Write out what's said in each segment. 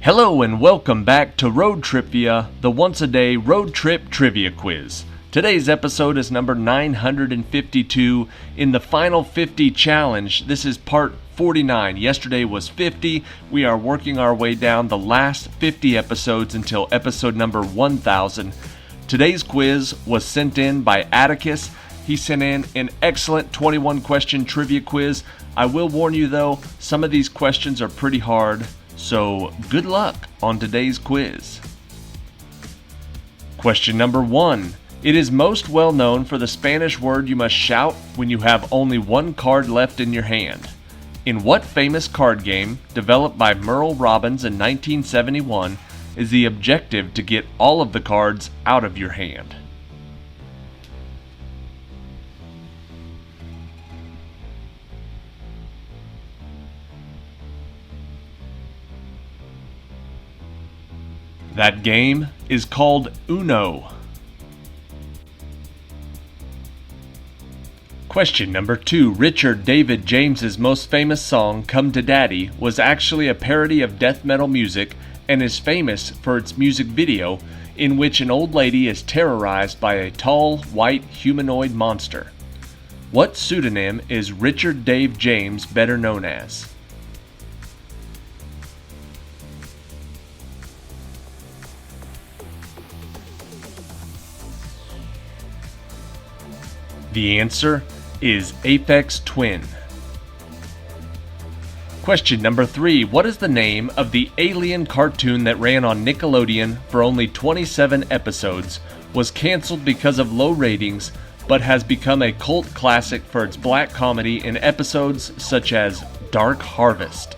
Hello and welcome back to Road TRIpVIA, the once-a-day road trip trivia quiz. Today's episode is number 952 in the Final 50 Challenge. This is part 49. Yesterday was 50. We are working our way down the last 50 episodes until episode number 1000. Today's quiz was sent in by Atticus. He sent in an excellent 21-question trivia quiz. I will warn you though, some of these questions are pretty hard. So, good luck on today's quiz. Question number 1. It is most well known for the Spanish word you must shout when you have only one card left in your hand. In what famous card game, developed by Merle Robbins in 1971, is the objective to get all of the cards out of your hand? That game is called Uno. Question number 2. Richard David James's most famous song, Come to Daddy, was actually a parody of death metal music and is famous for its music video in which an old lady is terrorized by a tall, white humanoid monster. What pseudonym is Richard Dave James better known as? The answer is Aphex Twin. Question number 3. What is the name of the alien cartoon that ran on Nickelodeon for only 27 episodes, was canceled because of low ratings, but has become a cult classic for its black comedy in episodes such as Dark Harvest?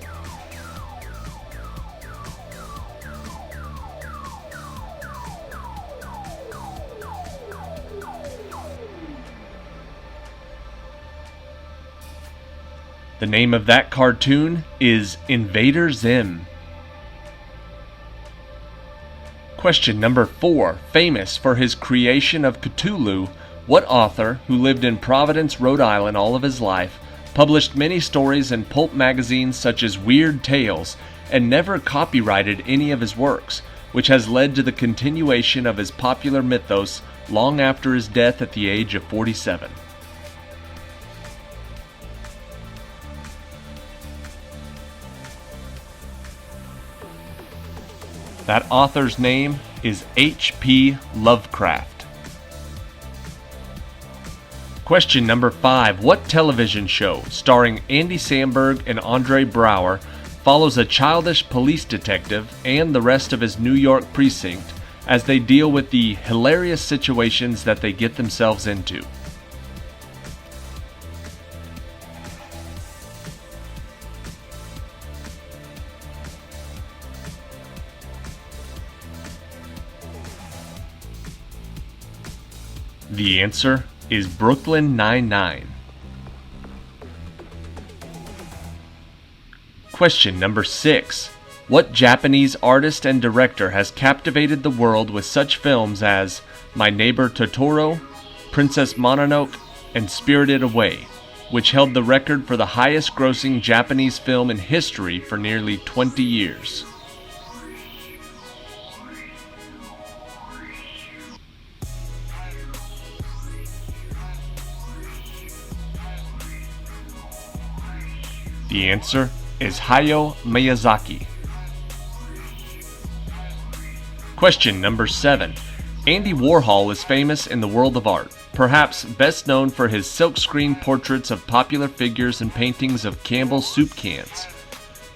The name of that cartoon is Invader Zim. Question number 4. Famous for his creation of Cthulhu, what author, who lived in Providence, Rhode Island all of his life, published many stories in pulp magazines such as Weird Tales, and never copyrighted any of his works, which has led to the continuation of his popular mythos long after his death at the age of 47? That author's name is H.P. Lovecraft. Question number 5. What television show, starring Andy Samberg and Andre Braugher, follows a childish police detective and the rest of his New York precinct as they deal with the hilarious situations that they get themselves into? The answer is Brooklyn Nine-Nine. Question number 6. What Japanese artist and director has captivated the world with such films as My Neighbor Totoro, Princess Mononoke, and Spirited Away, which held the record for the highest grossing Japanese film in history for nearly 20 years? The answer is Hayao Miyazaki. Question number 7. Andy Warhol is famous in the world of art, perhaps best known for his silkscreen portraits of popular figures and paintings of Campbell's soup cans.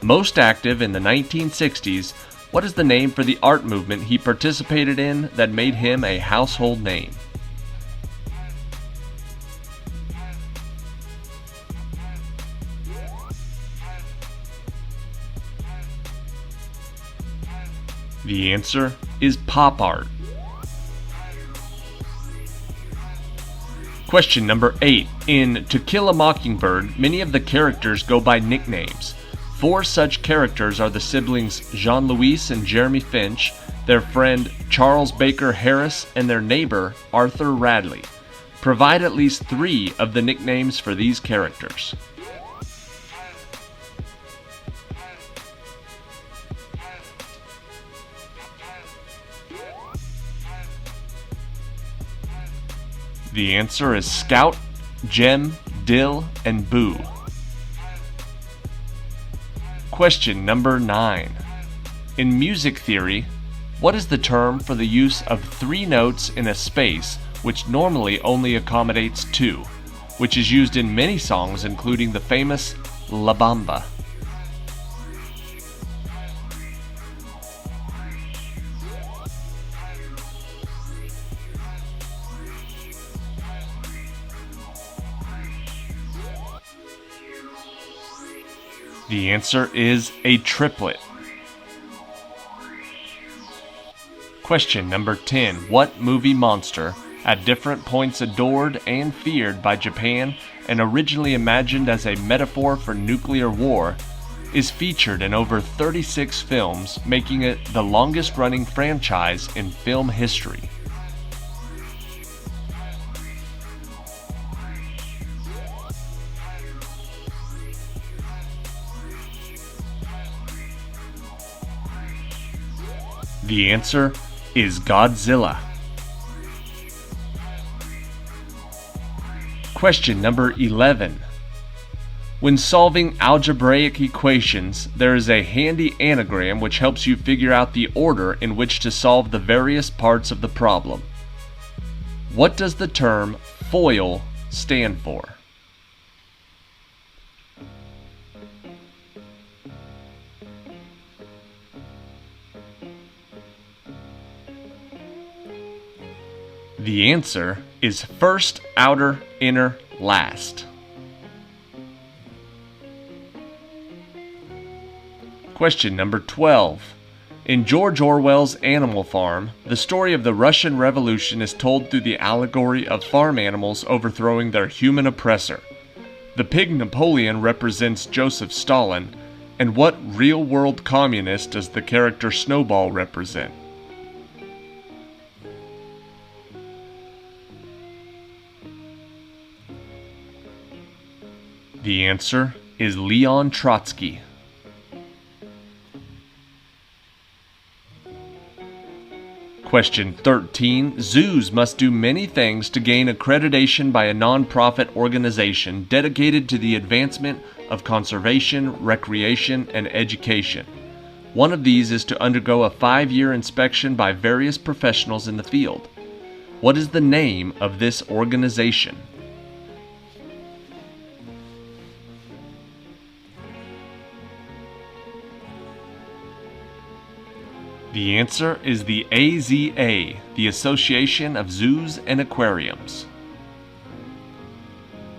Most active in the 1960s, what is the name for the art movement he participated in that made him a household name? The answer is pop art. Question number 8. In To Kill a Mockingbird, many of the characters go by nicknames. 4 such characters are the siblings Jean-Louis and Jeremy Finch, their friend Charles Baker Harris, and their neighbor Arthur Radley. Provide at least 3 of the nicknames for these characters. The answer is Scout, Gem, Dill, and Boo. Question number 9. In music theory, what is the term for the use of 3 notes in a space which normally only accommodates 2, which is used in many songs including the famous La Bamba? The answer is a triplet. Question number 10. What movie monster, at different points adored and feared by Japan and originally imagined as a metaphor for nuclear war, is featured in over 36 films, making it the longest-running franchise in film history? The answer is Godzilla. Question number 11. When solving algebraic equations, there is a handy anagram which helps you figure out the order in which to solve the various parts of the problem. What does the term FOIL stand for? The answer is first, outer, inner, last. Question number 12. In George Orwell's Animal Farm, the story of the Russian Revolution is told through the allegory of farm animals overthrowing their human oppressor. The pig Napoleon represents Joseph Stalin, and what real-world communist does the character Snowball represent? The answer is Leon Trotsky. Question 13. Zoos must do many things to gain accreditation by a non-profit organization dedicated to the advancement of conservation, recreation, and education. One of these is to undergo a 5-year inspection by various professionals in the field. What is the name of this organization? The answer is the AZA, the Association of Zoos and Aquariums.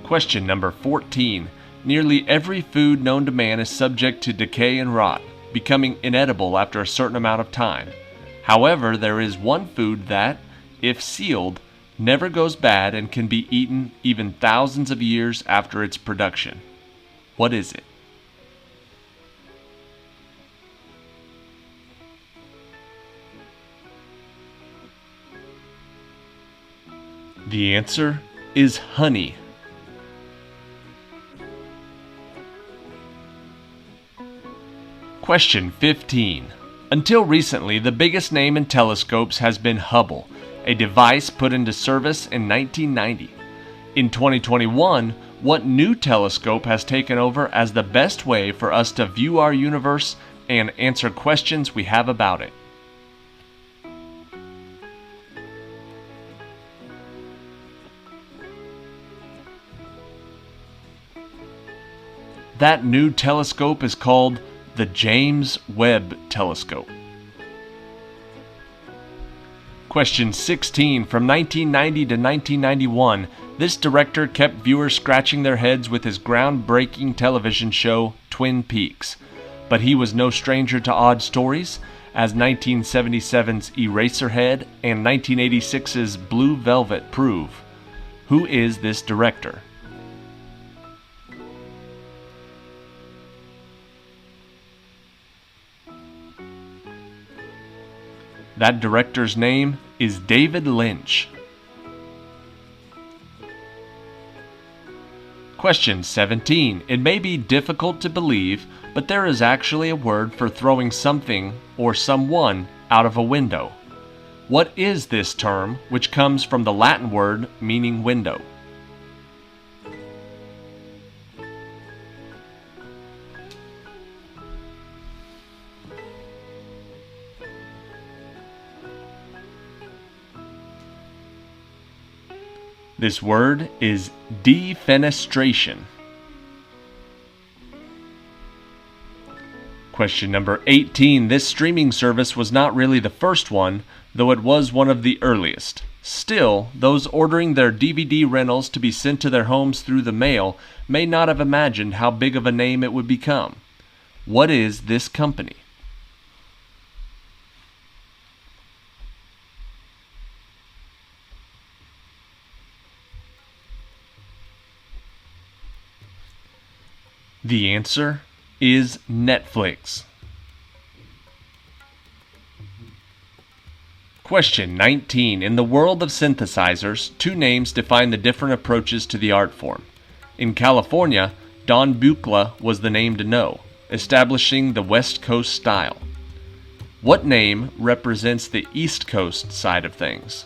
Question number 14. Nearly every food known to man is subject to decay and rot, becoming inedible after a certain amount of time. However, there is one food that, if sealed, never goes bad and can be eaten even thousands of years after its production. What is it? The answer is honey. Question 15. Until recently, the biggest name in telescopes has been Hubble, a device put into service in 1990. In 2021, what new telescope has taken over as the best way for us to view our universe and answer questions we have about it? That new telescope is called the James Webb Telescope. Question 16. From 1990 to 1991, this director kept viewers scratching their heads with his groundbreaking television show, Twin Peaks. But he was no stranger to odd stories, as 1977's Eraserhead and 1986's Blue Velvet prove. Who is this director? That director's name is David Lynch. Question 17. It may be difficult to believe, but there is actually a word for throwing something or someone out of a window. What is this term, which comes from the Latin word meaning window? This word is defenestration. Question number 18. This streaming service was not really the first one, though it was one of the earliest. Still, those ordering their DVD rentals to be sent to their homes through the mail may not have imagined how big of a name it would become. What is this company? The answer is Netflix. Question 19. In the world of synthesizers, two names define the different approaches to the art form. In California, Don Buchla was the name to know, establishing the West Coast style. What name represents the East Coast side of things?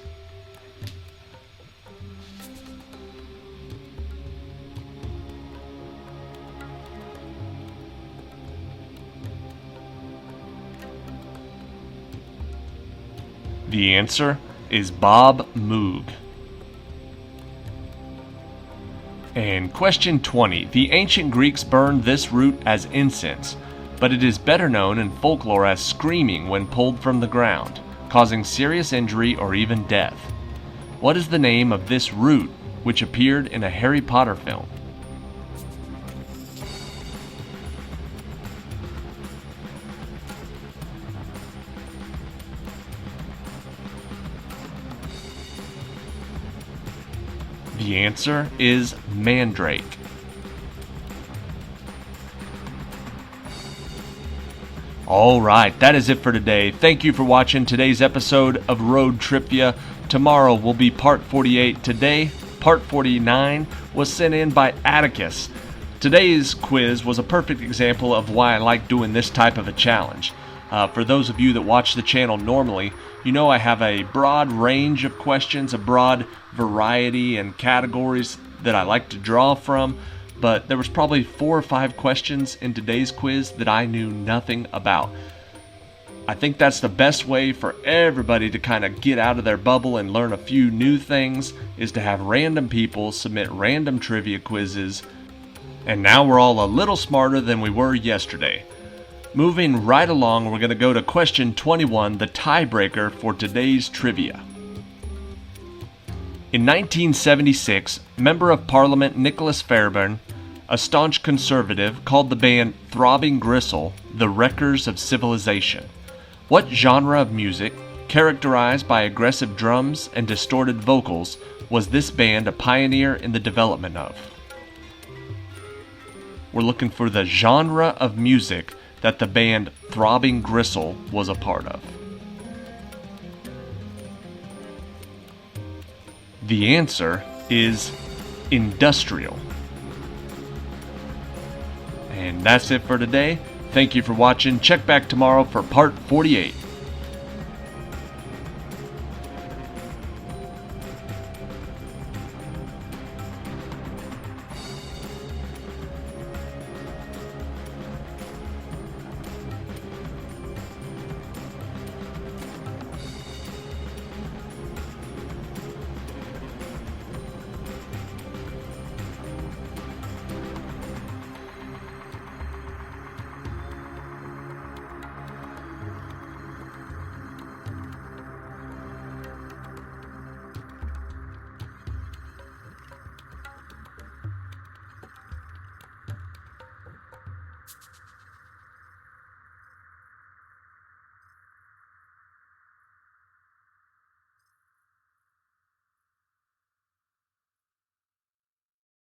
The answer is Bob Moog. And question 20. The ancient Greeks burned this root as incense, but it is better known in folklore as screaming when pulled from the ground, causing serious injury or even death. What is the name of this root which appeared in a Harry Potter film? The answer is mandrake. Alright, that is it for today. Thank you for watching today's episode of Road TRIpVIA. Tomorrow will be part 48. Today, part 49 was sent in by Atticus. Today's quiz was a perfect example of why I like doing this type of a challenge. For those of you that watch the channel normally, you know I have a broad range of questions, a broad variety and categories that I like to draw from, but there was probably 4 or 5 questions in today's quiz that I knew nothing about. I think that's the best way for everybody to kind of get out of their bubble and learn a few new things, is to have random people submit random trivia quizzes, and now we're all a little smarter than we were yesterday. Moving right along, we're going to go to question 21, the tiebreaker for today's trivia. In 1976, Member of Parliament Nicholas Fairbairn, a staunch conservative, called the band Throbbing Gristle the Wreckers of Civilization. What genre of music, characterized by aggressive drums and distorted vocals, was this band a pioneer in the development of? We're looking for the genre of music that the band Throbbing Gristle was a part of. The answer is industrial. And that's it for today. Thank you for watching. Check back tomorrow for part 48.